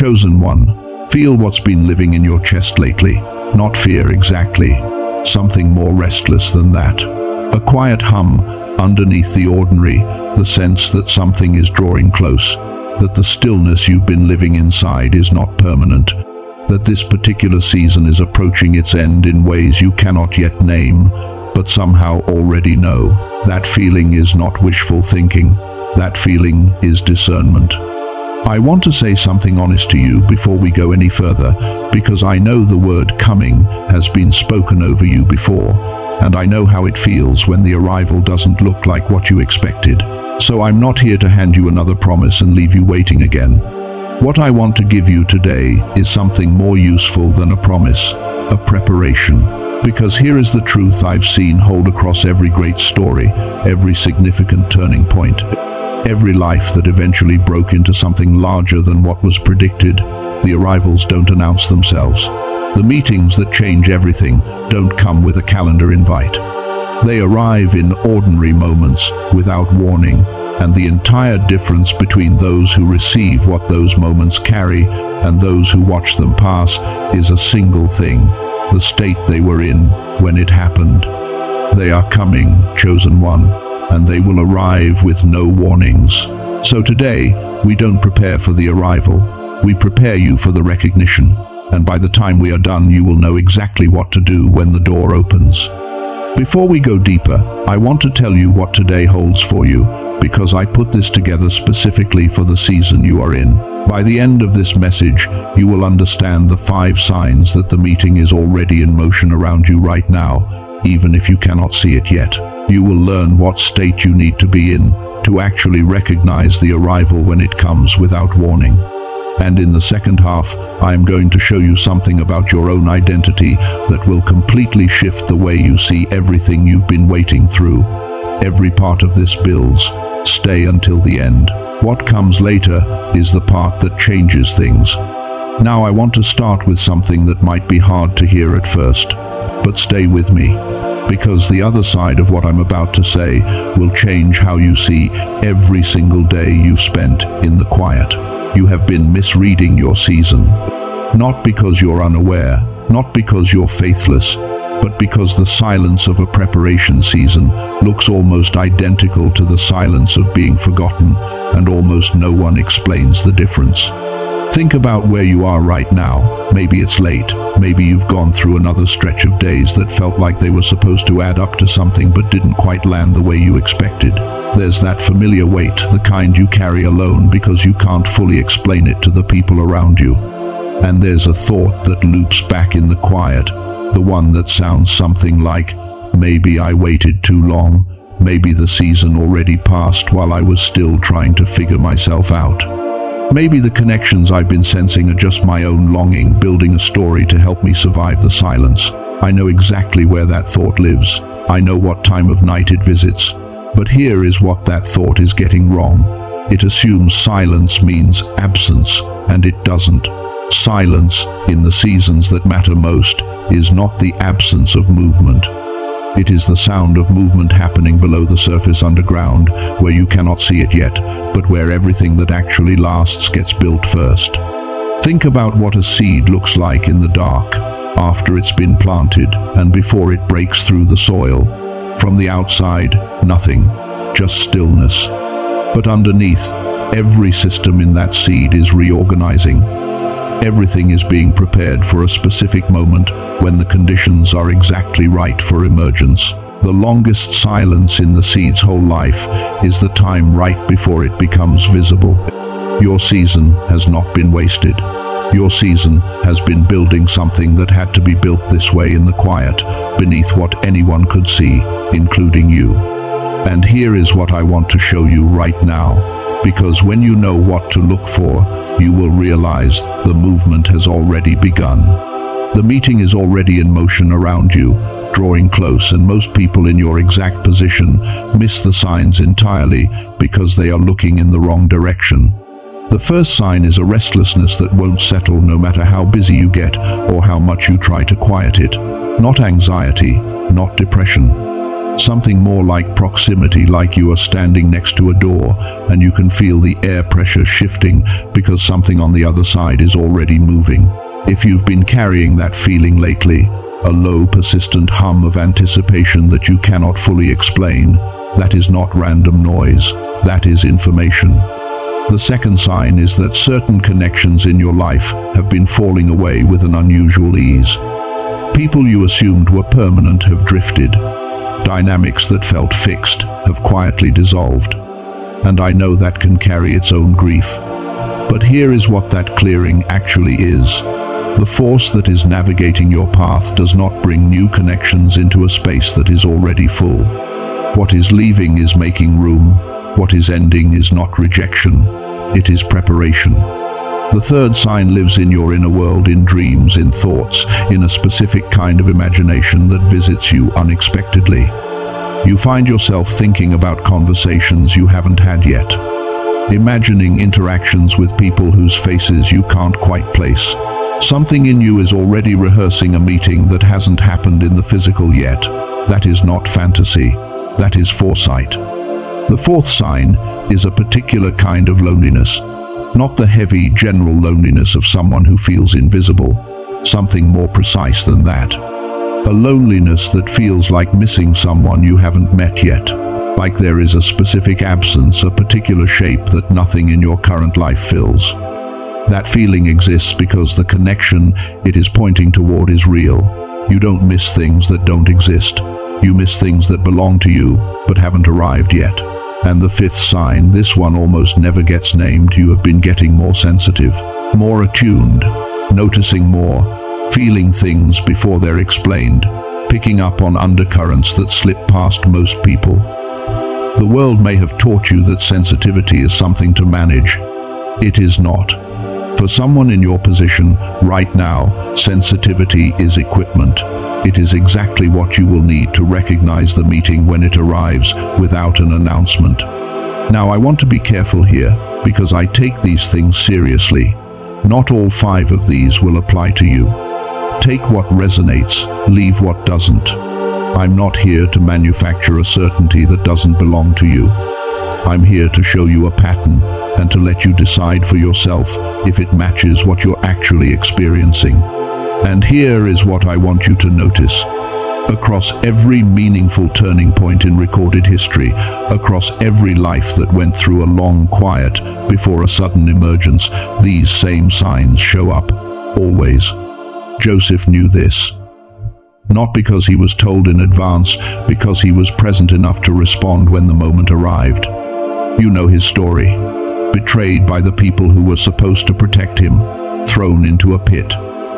Chosen one, feel what's been living in your chest lately. Not fear exactly, something more restless than that. A quiet hum underneath the ordinary, the sense that something is drawing close, that the stillness you've been living inside is not permanent, that this particular season is approaching its end in ways you cannot yet name, but somehow already know. That feeling is not wishful thinking. That feeling is discernment. I want to say something honest to you before we go any further, because I know the word coming has been spoken over you before, and I know how it feels when the arrival doesn't look like what you expected. So I'm not here to hand you another promise and leave you waiting again. What I want to give you today is something more useful than a promise, a preparation. Because here is the truth I've seen hold across every great story, every significant turning point, every life that eventually broke into something larger than what was predicted. The arrivals don't announce themselves. The meetings that change everything don't come with a calendar invite. They arrive in ordinary moments without warning, and the entire difference between those who receive what those moments carry and those who watch them pass is a single thing: the state they were in when it happened. They are coming, chosen one, and they will arrive with no warnings. So today, we don't prepare for the arrival, we prepare you for the recognition, and by the time we are done, you will know exactly what to do when the door opens. Before we go deeper, I want to tell you what today holds for you, because I put this together specifically for the season you are in. By the end of this message, you will understand the 5 signs that the meeting is already in motion around you right now, even if you cannot see it yet. You will learn what state you need to be in to actually recognize the arrival when it comes without warning. And in the second half, I am going to show you something about your own identity that will completely shift the way you see everything you've been waiting through. Every part of this builds. Stay until the end. What comes later is the part that changes things. Now I want to start with something that might be hard to hear at first, but stay with me, because the other side of what I'm about to say will change how you see every single day you've spent in the quiet. You have been misreading your season, not because you're unaware, not because you're faithless, but because the silence of a preparation season looks almost identical to the silence of being forgotten, and almost no one explains the difference. Think about where you are right now. Maybe it's late. Maybe you've gone through another stretch of days that felt like they were supposed to add up to something but didn't quite land the way you expected. There's that familiar weight, the kind you carry alone because you can't fully explain it to the people around you. And there's a thought that loops back in the quiet, the one that sounds something like, maybe I waited too long, maybe the season already passed while I was still trying to figure myself out. Maybe the connections I've been sensing are just my own longing, building a story to help me survive the silence. I know exactly where that thought lives. I know what time of night it visits. But here is what that thought is getting wrong. It assumes silence means absence, and it doesn't. Silence, in the seasons that matter most, is not the absence of movement. It is the sound of movement happening below the surface underground, where you cannot see it yet, but where everything that actually lasts gets built first. Think about what a seed looks like in the dark, after it's been planted and before it breaks through the soil. From the outside, nothing, just stillness. But underneath, every system in that seed is reorganizing. Everything is being prepared for a specific moment when the conditions are exactly right for emergence. The longest silence in the seed's whole life is the time right before it becomes visible. Your season has not been wasted. Your season has been building something that had to be built this way in the quiet, beneath what anyone could see, including you. And here is what I want to show you right now, because when you know what to look for, you will realize the movement has already begun. The meeting is already in motion around you, drawing close, and most people in your exact position miss the signs entirely because they are looking in the wrong direction. The first sign is a restlessness that won't settle no matter how busy you get or how much you try to quiet it. Not anxiety, not depression. Something more like proximity, like you are standing next to a door and you can feel the air pressure shifting because something on the other side is already moving. If you've been carrying that feeling lately, a low, persistent hum of anticipation that you cannot fully explain, that is not random noise, that is information. The second sign is that certain connections in your life have been falling away with an unusual ease. People you assumed were permanent have drifted. Dynamics that felt fixed have quietly dissolved. And I know that can carry its own grief. But here is what that clearing actually is. The force that is navigating your path does not bring new connections into a space that is already full. What is leaving is making room. What is ending is not rejection. It is preparation. The third sign lives in your inner world, in dreams, in thoughts, in a specific kind of imagination that visits you unexpectedly. You find yourself thinking about conversations you haven't had yet, imagining interactions with people whose faces you can't quite place. Something in you is already rehearsing a meeting that hasn't happened in the physical yet. That is not fantasy. That is foresight. The fourth sign is a particular kind of loneliness. Not the heavy, general loneliness of someone who feels invisible. Something more precise than that. A loneliness that feels like missing someone you haven't met yet. Like there is a specific absence, a particular shape that nothing in your current life fills. That feeling exists because the connection it is pointing toward is real. You don't miss things that don't exist. You miss things that belong to you, but haven't arrived yet. And the fifth sign, this one almost never gets named. You have been getting more sensitive, more attuned, noticing more, feeling things before they're explained, picking up on undercurrents that slip past most people. The world may have taught you that sensitivity is something to manage. It is not. For someone in your position right now, sensitivity is equipment. It is exactly what you will need to recognize the meeting when it arrives without an announcement. Now, I want to be careful here because I take these things seriously. Not all 5 of these will apply to you. Take what resonates, leave what doesn't. I'm not here to manufacture a certainty that doesn't belong to you. I'm here to show you a pattern and to let you decide for yourself if it matches what you're actually experiencing. And here is what I want you to notice. Across every meaningful turning point in recorded history, across every life that went through a long quiet before a sudden emergence, these same signs show up, always. Joseph knew this. Not because he was told in advance, because he was present enough to respond when the moment arrived. You know his story. Betrayed by the people who were supposed to protect him, thrown into a pit,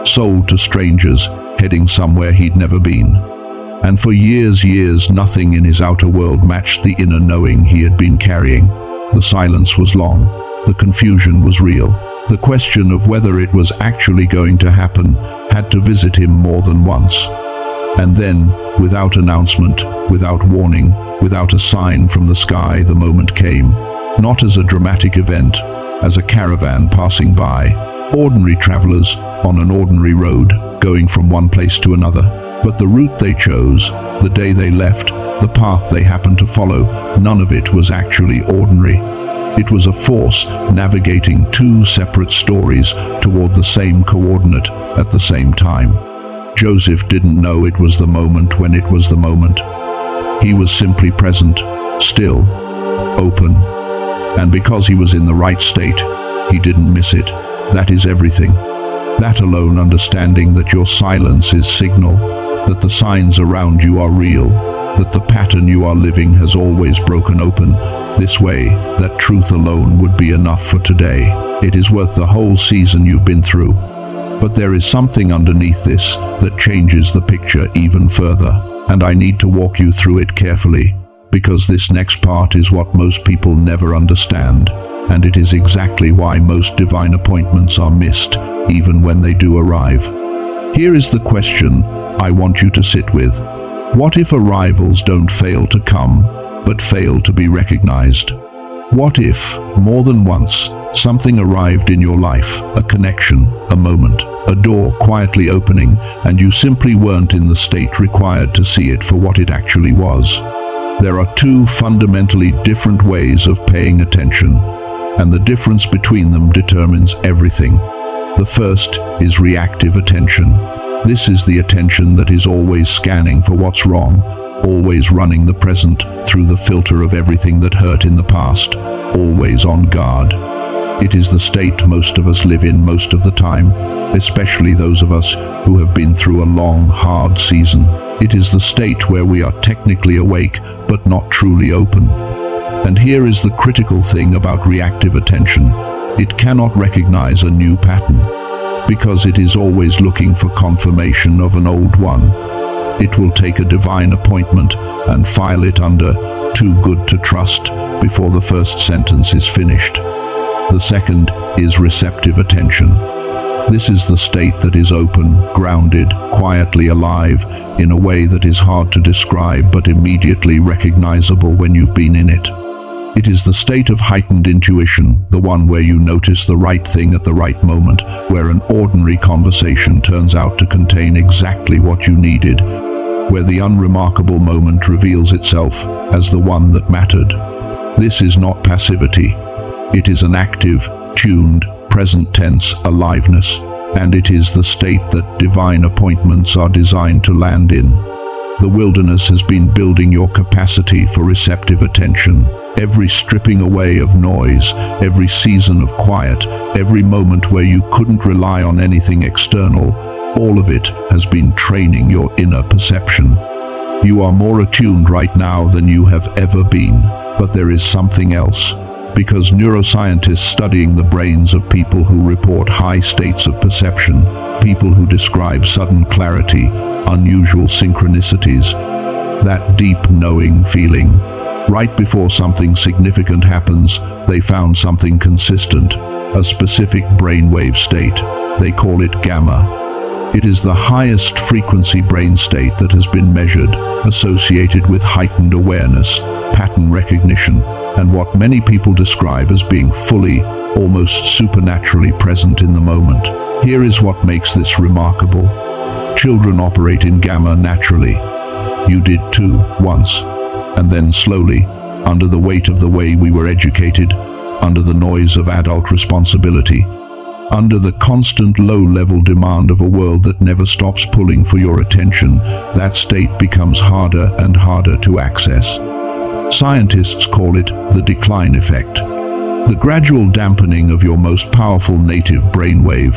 sold to strangers, heading somewhere he'd never been. And for years, nothing in his outer world matched the inner knowing he had been carrying. The silence was long. The confusion was real. The question of whether it was actually going to happen had to visit him more than once. And then, without announcement, without warning, without a sign from the sky, the moment came. Not as a dramatic event, as a caravan passing by. Ordinary travelers on an ordinary road, going from one place to another. But the route they chose, the day they left, the path they happened to follow, none of it was actually ordinary. It was a force navigating 2 separate stories toward the same coordinate at the same time. Joseph didn't know it was the moment when it was the moment. He was simply present, still, open. And because he was in the right state, he didn't miss it. That is everything. That alone, understanding that your silence is signal, that the signs around you are real, that the pattern you are living has always broken open. This way, that truth alone would be enough for today. It is worth the whole season you've been through. But there is something underneath this that changes the picture even further, and I need to walk you through it carefully, because this next part is what most people never understand, and it is exactly why most divine appointments are missed, even when they do arrive. Here is the question I want you to sit with. What if arrivals don't fail to come, but fail to be recognized? What if, more than once, something arrived in your life, a connection, a moment, a door quietly opening, and you simply weren't in the state required to see it for what it actually was? There are two fundamentally different ways of paying attention, and the difference between them determines everything. The first is reactive attention. This is the attention that is always scanning for what's wrong, always running the present through the filter of everything that hurt in the past, always on guard. It is the state most of us live in most of the time, especially those of us who have been through a long, hard season. It is the state where we are technically awake, but not truly open. And here is the critical thing about reactive attention. It cannot recognize a new pattern, because it is always looking for confirmation of an old one. It will take a divine appointment and file it under "too good to trust" before the first sentence is finished. The second is receptive attention. This is the state that is open, grounded, quietly alive, in a way that is hard to describe but immediately recognizable when you've been in it. It is the state of heightened intuition, the one where you notice the right thing at the right moment, where an ordinary conversation turns out to contain exactly what you needed, where the unremarkable moment reveals itself as the one that mattered. This is not passivity. It is an active, tuned, present tense aliveness, and it is the state that divine appointments are designed to land in. The wilderness has been building your capacity for receptive attention. Every stripping away of noise, every season of quiet, every moment where you couldn't rely on anything external, all of it has been training your inner perception. You are more attuned right now than you have ever been, but there is something else. Because neuroscientists studying the brains of people who report high states of perception, people who describe sudden clarity, unusual synchronicities, that deep knowing feeling. Right before something significant happens, they found something consistent, a specific brainwave state. They call it gamma. It is the highest frequency brain state that has been measured, associated with heightened awareness, pattern recognition, and what many people describe as being fully, almost supernaturally present in the moment. Here is what makes this remarkable. Children operate in gamma naturally. You did too, once. And then slowly, under the weight of the way we were educated, under the noise of adult responsibility, under the constant low-level demand of a world that never stops pulling for your attention, that state becomes harder and harder to access. Scientists call it the decline effect. The gradual dampening of your most powerful native brainwave,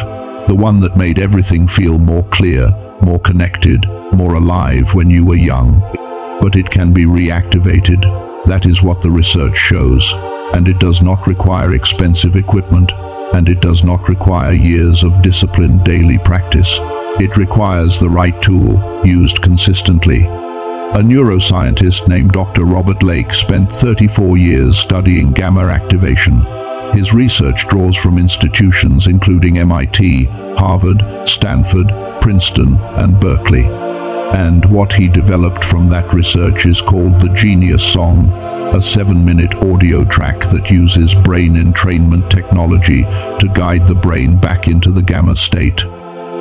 the one that made everything feel more clear, more connected, more alive when you were young. But it can be reactivated. That is what the research shows. And it does not require expensive equipment, and it does not require years of disciplined daily practice. It requires the right tool, used consistently. A neuroscientist named Dr. Robert Lake spent 34 years studying gamma activation. His research draws from institutions including MIT, Harvard, Stanford, Princeton, and Berkeley. And what he developed from that research is called the Genius Song, a 7-minute audio track that uses brain entrainment technology to guide the brain back into the gamma state.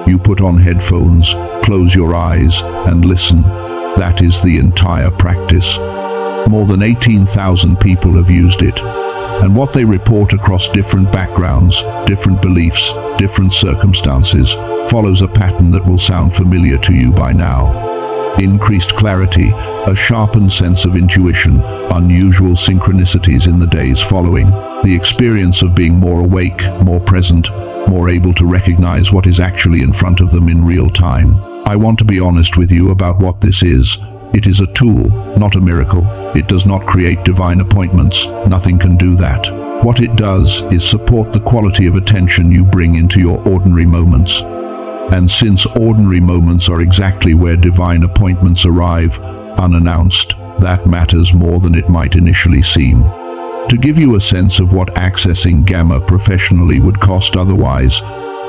You put on headphones, close your eyes, and listen. That is the entire practice. More than 18,000 people have used it. And what they report across different backgrounds, different beliefs, different circumstances, follows a pattern that will sound familiar to you by now. Increased clarity, a sharpened sense of intuition, unusual synchronicities in the days following, the experience of being more awake, more present, more able to recognize what is actually in front of them in real time. I want to be honest with you about what this is. It is a tool, not a miracle. It does not create divine appointments. Nothing can do that. What it does is support the quality of attention you bring into your ordinary moments. And since ordinary moments are exactly where divine appointments arrive, unannounced, that matters more than it might initially seem. To give you a sense of what accessing gamma professionally would cost otherwise,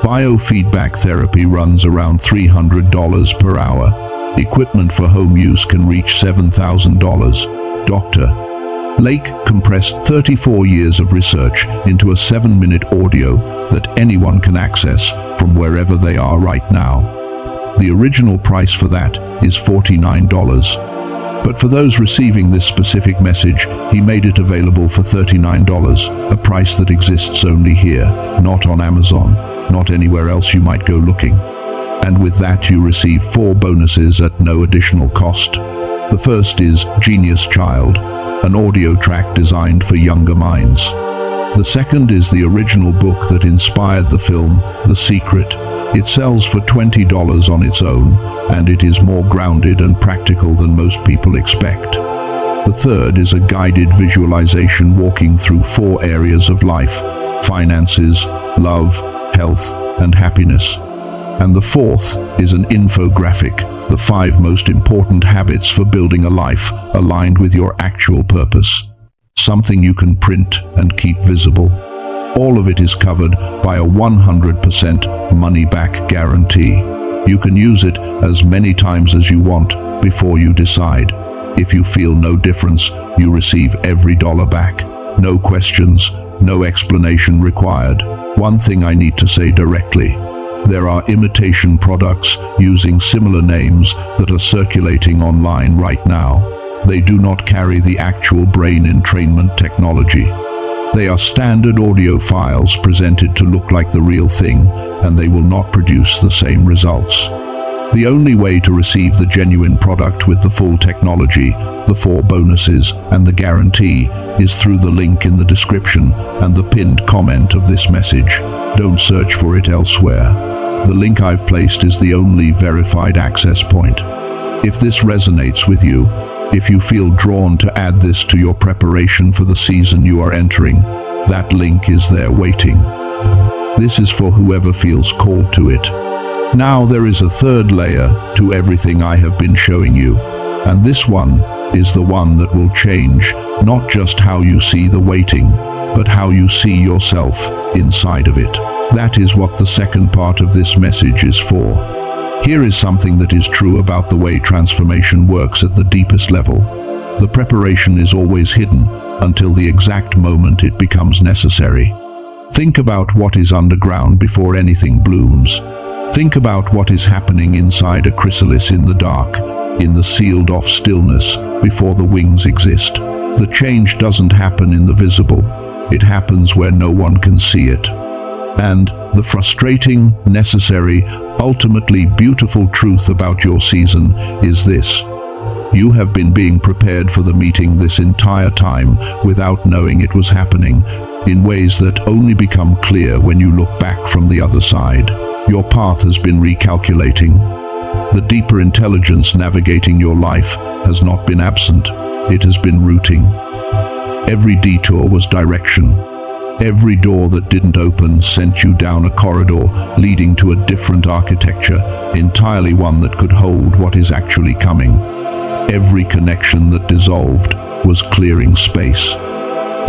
biofeedback therapy runs around $300 per hour. Equipment for home use can reach $7,000. Doctor, Lake compressed 34 years of research into a 7-minute audio that anyone can access from wherever they are right now. The original price for that is $49. But for those receiving this specific message, he made it available for $39, a price that exists only here, not on Amazon, not anywhere else you might go looking. And with that you receive 4 bonuses at no additional cost. The first is Genius Child, an audio track designed for younger minds. The second is the original book that inspired the film, The Secret. It sells for $20 on its own, and it is more grounded and practical than most people expect. The third is a guided visualization walking through 4 areas of life: finances, love, health, and happiness. And the fourth is an infographic, the 5 most important habits for building a life aligned with your actual purpose. Something you can print and keep visible. All of it is covered by a 100% money-back guarantee. You can use it as many times as you want before you decide. If you feel no difference, you receive every dollar back. No questions, no explanation required. One thing I need to say directly. There are imitation products using similar names that are circulating online right now. They do not carry the actual brain entrainment technology. They are standard audio files presented to look like the real thing, and they will not produce the same results. The only way to receive the genuine product with the full technology, the 4 bonuses, and the guarantee is through the link in the description and the pinned comment of this message. Don't search for it elsewhere. The link I've placed is the only verified access point. If this resonates with you, if you feel drawn to add this to your preparation for the season you are entering, that link is there waiting. This is for whoever feels called to it. Now there is a third layer to everything I have been showing you, and this one is the one that will change not just how you see the waiting, but how you see yourself inside of it. That is what the second part of this message is for. Here is something that is true about the way transformation works at the deepest level. The preparation is always hidden until the exact moment it becomes necessary. Think about what is underground before anything blooms. Think about what is happening inside a chrysalis in the dark, in the sealed-off stillness before the wings exist. The change doesn't happen in the visible. It happens where no one can see it. And the frustrating, necessary, ultimately beautiful truth about your season is this. You have been being prepared for the meeting this entire time without knowing it was happening, in ways that only become clear when you look back from the other side. Your path has been recalculating. The deeper intelligence navigating your life has not been absent. It has been routing. Every detour was direction. Every door that didn't open sent you down a corridor leading to a different architecture, entirely one that could hold what is actually coming. Every connection that dissolved was clearing space.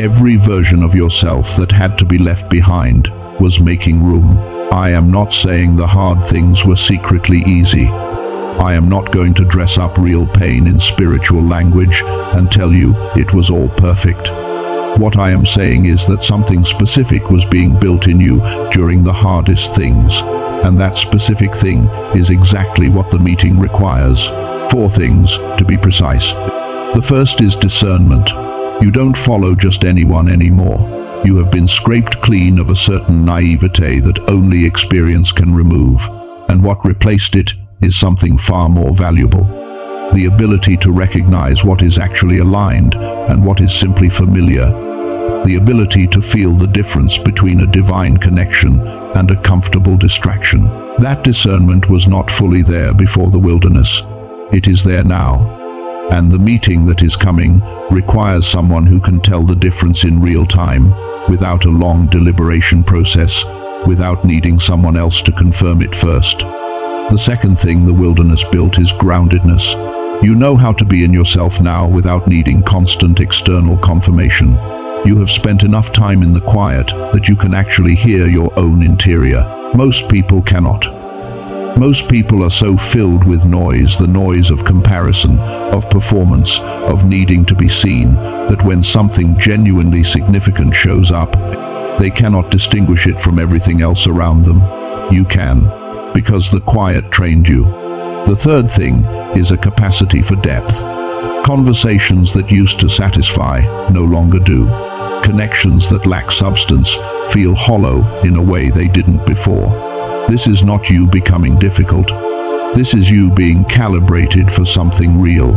Every version of yourself that had to be left behind was making room. I am not saying the hard things were secretly easy. I am not going to dress up real pain in spiritual language and tell you it was all perfect. What I am saying is that something specific was being built in you during the hardest things, and that specific thing is exactly what the meeting requires. 4 things, to be precise. The first is discernment. You don't follow just anyone anymore. You have been scraped clean of a certain naivete that only experience can remove, and what replaced it is something far more valuable. The ability to recognize what is actually aligned and what is simply familiar. The ability to feel the difference between a divine connection and a comfortable distraction. That discernment was not fully there before the wilderness. It is there now. And the meeting that is coming requires someone who can tell the difference in real time, without a long deliberation process, without needing someone else to confirm it first. The second thing the wilderness built is groundedness. You know how to be in yourself now without needing constant external confirmation. You have spent enough time in the quiet that you can actually hear your own interior. Most people cannot. Most people are so filled with noise, the noise of comparison, of performance, of needing to be seen, that when something genuinely significant shows up, they cannot distinguish it from everything else around them. You can, because the quiet trained you. The third thing is a capacity for depth. Conversations that used to satisfy no longer do. Connections that lack substance feel hollow in a way they didn't before. This is not you becoming difficult. This is you being calibrated for something real.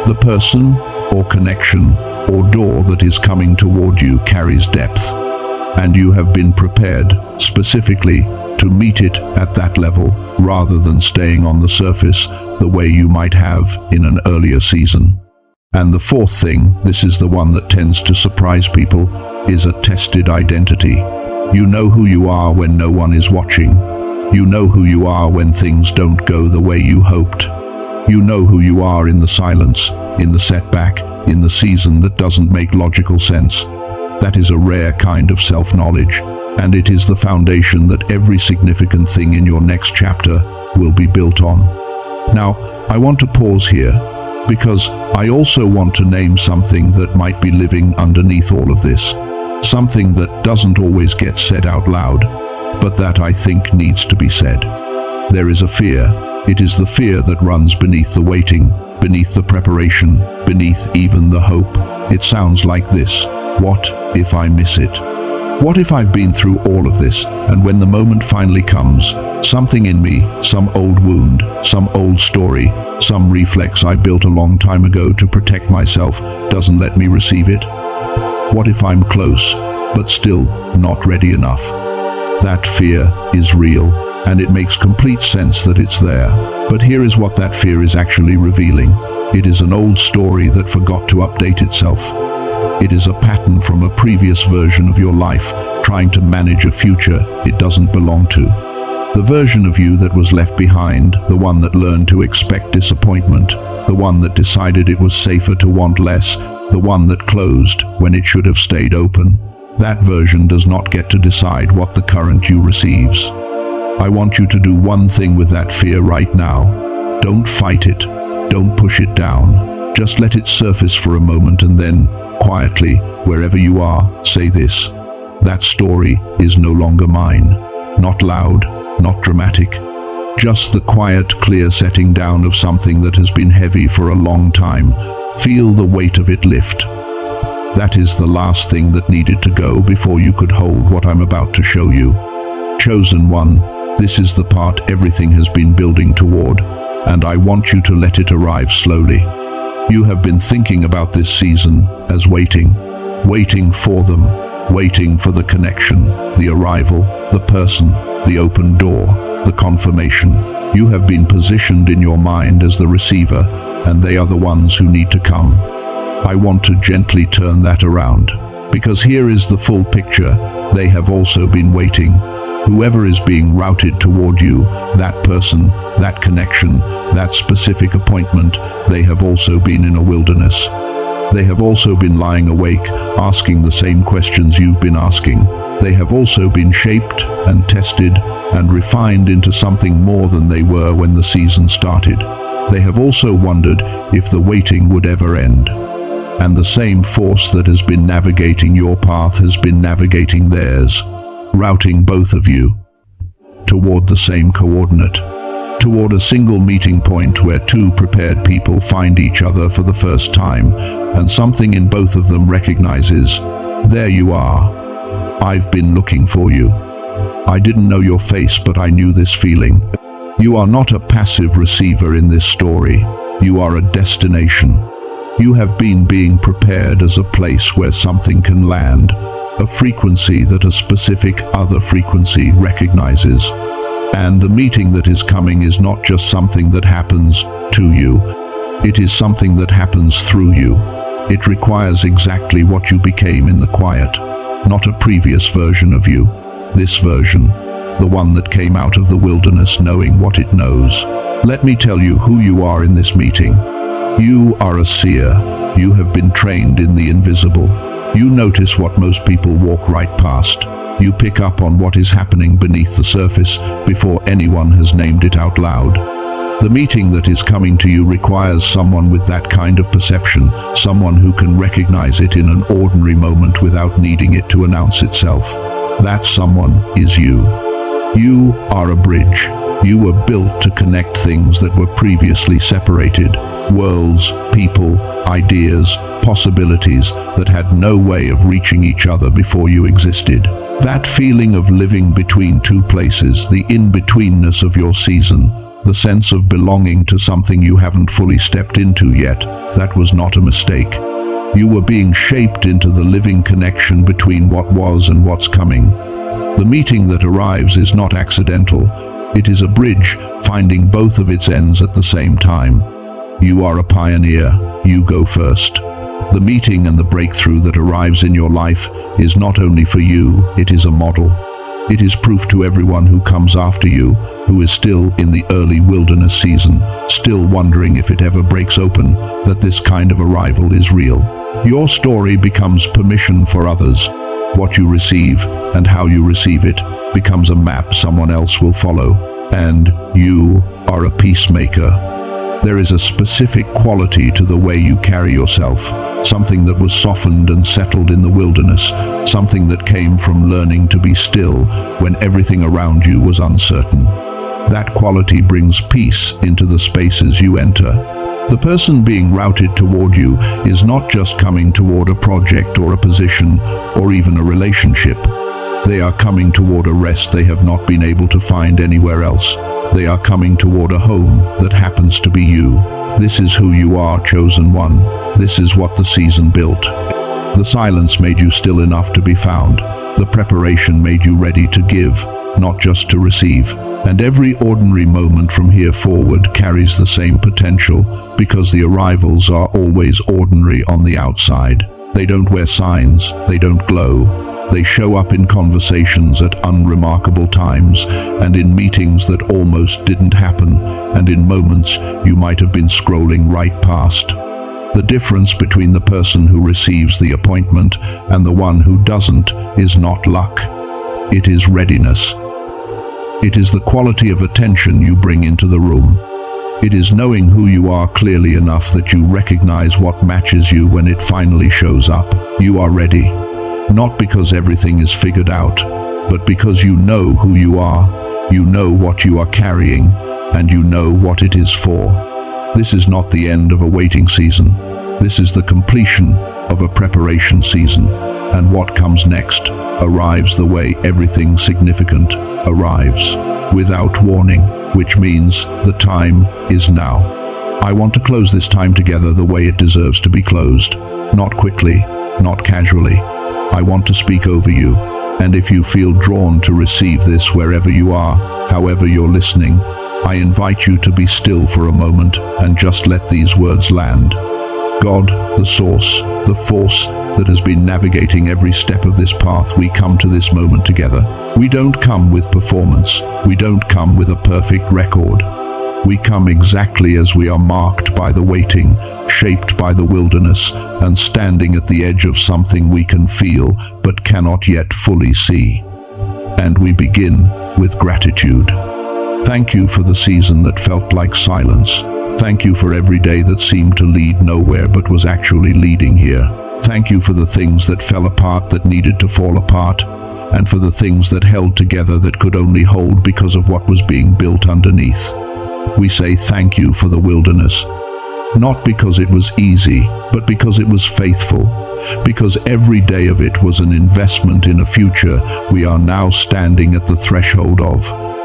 The person or connection or door that is coming toward you carries depth, and you have been prepared specifically to meet it at that level rather than staying on the surface the way you might have in an earlier season. And the fourth thing, this is the one that tends to surprise people, is a tested identity. You know who you are when no one is watching. You know who you are when things don't go the way you hoped. You know who you are in the silence, in the setback, in the season that doesn't make logical sense. That is a rare kind of self-knowledge, and it is the foundation that every significant thing in your next chapter will be built on. Now, I want to pause here, because I also want to name something that might be living underneath all of this. Something that doesn't always get said out loud, but that I think needs to be said. There is a fear. It is the fear that runs beneath the waiting, beneath the preparation, beneath even the hope. It sounds like this: what if I miss it? What if I've been through all of this, and when the moment finally comes, something in me, some old wound, some old story, some reflex I built a long time ago to protect myself, doesn't let me receive it? What if I'm close, but still not ready enough? That fear is real, and it makes complete sense that it's there. But here is what that fear is actually revealing. It is an old story that forgot to update itself. It is a pattern from a previous version of your life, trying to manage a future it doesn't belong to. The version of you that was left behind, the one that learned to expect disappointment, the one that decided it was safer to want less, the one that closed when it should have stayed open. That version does not get to decide what the current you receives. I want you to do one thing with that fear right now. Don't fight it. Don't push it down. Just let it surface for a moment, and then, quietly, wherever you are, say this: that story is no longer mine. Not loud, not dramatic. Just the quiet, clear setting down of something that has been heavy for a long time. Feel the weight of it lift. That is the last thing that needed to go before you could hold what I'm about to show you. Chosen one, this is the part everything has been building toward, and I want you to let it arrive slowly. You have been thinking about this season as waiting for them, waiting for the connection, the arrival, the person, the open door, the confirmation. You have been positioned in your mind as the receiver, and they are the ones who need to come. I want to gently turn that around, because here is the full picture. They have also been waiting. Whoever is being routed toward you, that person, that connection, that specific appointment, they have also been in a wilderness. They have also been lying awake, asking the same questions you've been asking. They have also been shaped and tested and refined into something more than they were when the season started. They have also wondered if the waiting would ever end. And the same force that has been navigating your path has been navigating theirs, routing both of you toward the same coordinate, toward a single meeting point where two prepared people find each other for the first time, and something in both of them recognizes, there you are. I've been looking for you. I didn't know your face, but I knew this feeling. You are not a passive receiver in this story. You are a destination. You have been being prepared as a place where something can land, a frequency that a specific other frequency recognizes. And the meeting that is coming is not just something that happens to you. It is something that happens through you. It requires exactly what you became in the quiet, not a previous version of you. This version, the one that came out of the wilderness knowing what it knows. Let me tell you who you are in this meeting. You are a seer. You have been trained in the invisible. You notice what most people walk right past. You pick up on what is happening beneath the surface before anyone has named it out loud. The meeting that is coming to you requires someone with that kind of perception, someone who can recognize it in an ordinary moment without needing it to announce itself. That someone is you. You are a bridge. You were built to connect things that were previously separated. Worlds, people, ideas, possibilities that had no way of reaching each other before you existed. That feeling of living between two places, the in-betweenness of your season, the sense of belonging to something you haven't fully stepped into yet, that was not a mistake. You were being shaped into the living connection between what was and what's coming. The meeting that arrives is not accidental. It is a bridge, finding both of its ends at the same time. You are a pioneer. You go first. The meeting and the breakthrough that arrives in your life is not only for you, it is a model. It is proof to everyone who comes after you, who is still in the early wilderness season, still wondering if it ever breaks open, that this kind of arrival is real. Your story becomes permission for others. What you receive and how you receive it becomes a map someone else will follow. And you are a peacemaker. There is a specific quality to the way you carry yourself, something that was softened and settled in the wilderness, something that came from learning to be still when everything around you was uncertain. That quality brings peace into the spaces you enter. The person being routed toward you is not just coming toward a project or a position or even a relationship. They are coming toward a rest they have not been able to find anywhere else. They are coming toward a home that happens to be you. This is who you are, chosen one. This is what the season built. The silence made you still enough to be found. The preparation made you ready to give, not just to receive. And every ordinary moment from here forward carries the same potential, because the arrivals are always ordinary on the outside. They don't wear signs, they don't glow. They show up in conversations at unremarkable times, and in meetings that almost didn't happen, and in moments you might have been scrolling right past. The difference between the person who receives the appointment and the one who doesn't is not luck. It is readiness. It is the quality of attention you bring into the room. It is knowing who you are clearly enough that you recognize what matches you when it finally shows up. You are ready. Not because everything is figured out, but because you know who you are, you know what you are carrying, and you know what it is for. This is not the end of a waiting season. This is the completion of a preparation season. And what comes next arrives the way everything significant arrives, without warning, which means the time is now. I want to close this time together the way it deserves to be closed, not quickly, not casually. I want to speak over you, and if you feel drawn to receive this wherever you are, however you're listening, I invite you to be still for a moment and just let these words land. God, the source, the force that has been navigating every step of this path, we come to this moment together. We don't come with performance. We don't come with a perfect record. We come exactly as we are, marked by the waiting, shaped by the wilderness, and standing at the edge of something we can feel but cannot yet fully see. And we begin with gratitude. Thank you for the season that felt like silence. Thank you for every day that seemed to lead nowhere but was actually leading here. Thank you for the things that fell apart that needed to fall apart, and for the things that held together that could only hold because of what was being built underneath. We say thank you for the wilderness, not because it was easy, but because it was faithful, because every day of it was an investment in a future we are now standing at the threshold of.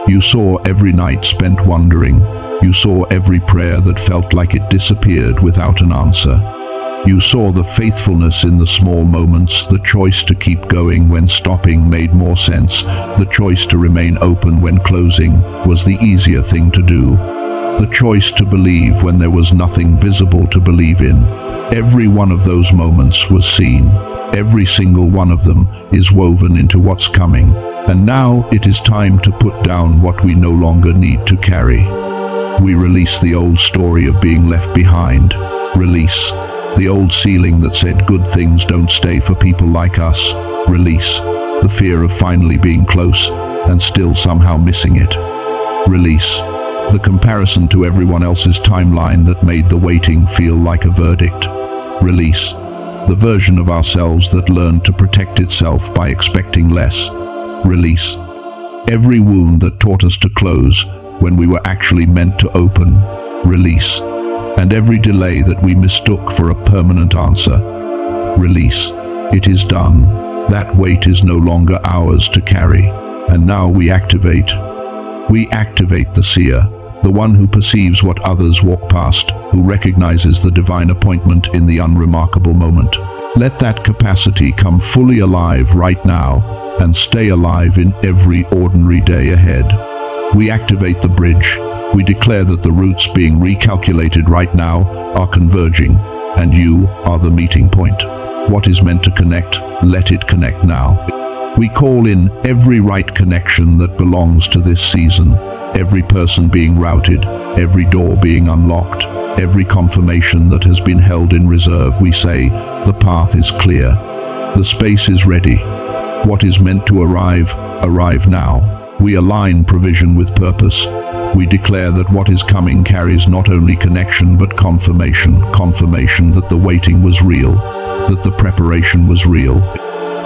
You saw every night spent wondering. You saw every prayer that felt like it disappeared without an answer. You saw the faithfulness in the small moments, the choice to keep going when stopping made more sense, the choice to remain open when closing was the easier thing to do, the choice to believe when there was nothing visible to believe in. Every one of those moments was seen. Every single one of them is woven into what's coming. And now it is time to put down what we no longer need to carry. We release the old story of being left behind. Release the old ceiling that said good things don't stay for people like us. Release the fear of finally being close and still somehow missing it. Release, the comparison to everyone else's timeline that made the waiting feel like a verdict. Release, the version of ourselves that learned to protect itself by expecting less. Release, every wound that taught us to close when we were actually meant to open. Release, and every delay that we mistook for a permanent answer. Release, it is done. That weight is no longer ours to carry. And now we activate. We activate the seer, the one who perceives what others walk past, who recognizes the divine appointment in the unremarkable moment. Let that capacity come fully alive right now and stay alive in every ordinary day ahead. We activate the bridge. We declare that the routes being recalculated right now are converging, and you are the meeting point. What is meant to connect, let it connect now. We call in every right connection that belongs to this season, every person being routed, every door being unlocked, every confirmation that has been held in reserve. We say, the path is clear, the space is ready. What is meant to arrive, arrive now. We align provision with purpose. We declare that what is coming carries not only connection but confirmation that the waiting was real, that the preparation was real,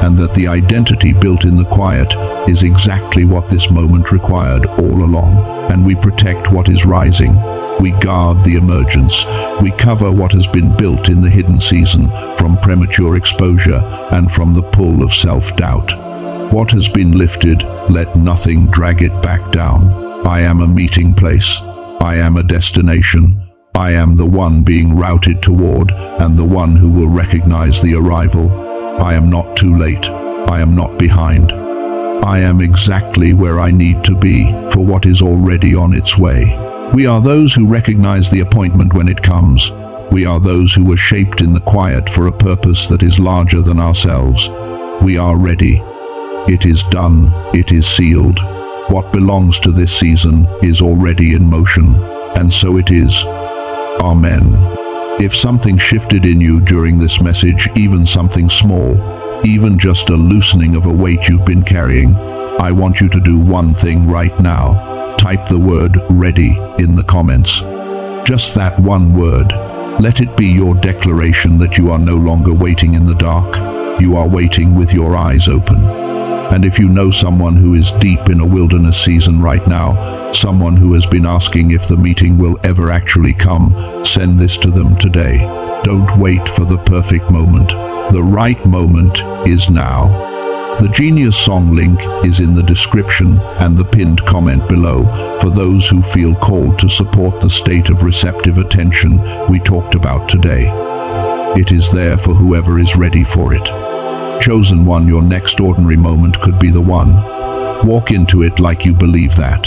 and that the identity built in the quiet is exactly what this moment required all along. And we protect what is rising. We guard the emergence. We cover what has been built in the hidden season from premature exposure and from the pull of self-doubt. What has been lifted, let nothing drag it back down. I am a meeting place. I am a destination. I am the one being routed toward and the one who will recognize the arrival. I am not too late. I am not behind. I am exactly where I need to be for what is already on its way. We are those who recognize the appointment when it comes. We are those who were shaped in the quiet for a purpose that is larger than ourselves. We are ready. It is done. It is sealed. What belongs to this season is already in motion, and so it is. Amen. If something shifted in you during this message, even something small, even just a loosening of a weight you've been carrying, I want you to do one thing right now. Type the word "ready" in the comments. Just that one word. Let it be your declaration that you are no longer waiting in the dark. You are waiting with your eyes open. And if you know someone who is deep in a wilderness season right now, someone who has been asking if the meeting will ever actually come, send this to them today. Don't wait for the perfect moment. The right moment is now. The Genius Song link is in the description and the pinned comment below for those who feel called to support the state of receptive attention we talked about today. It is there for whoever is ready for it. Chosen one, your next ordinary moment could be the one. Walk into it like you believe that.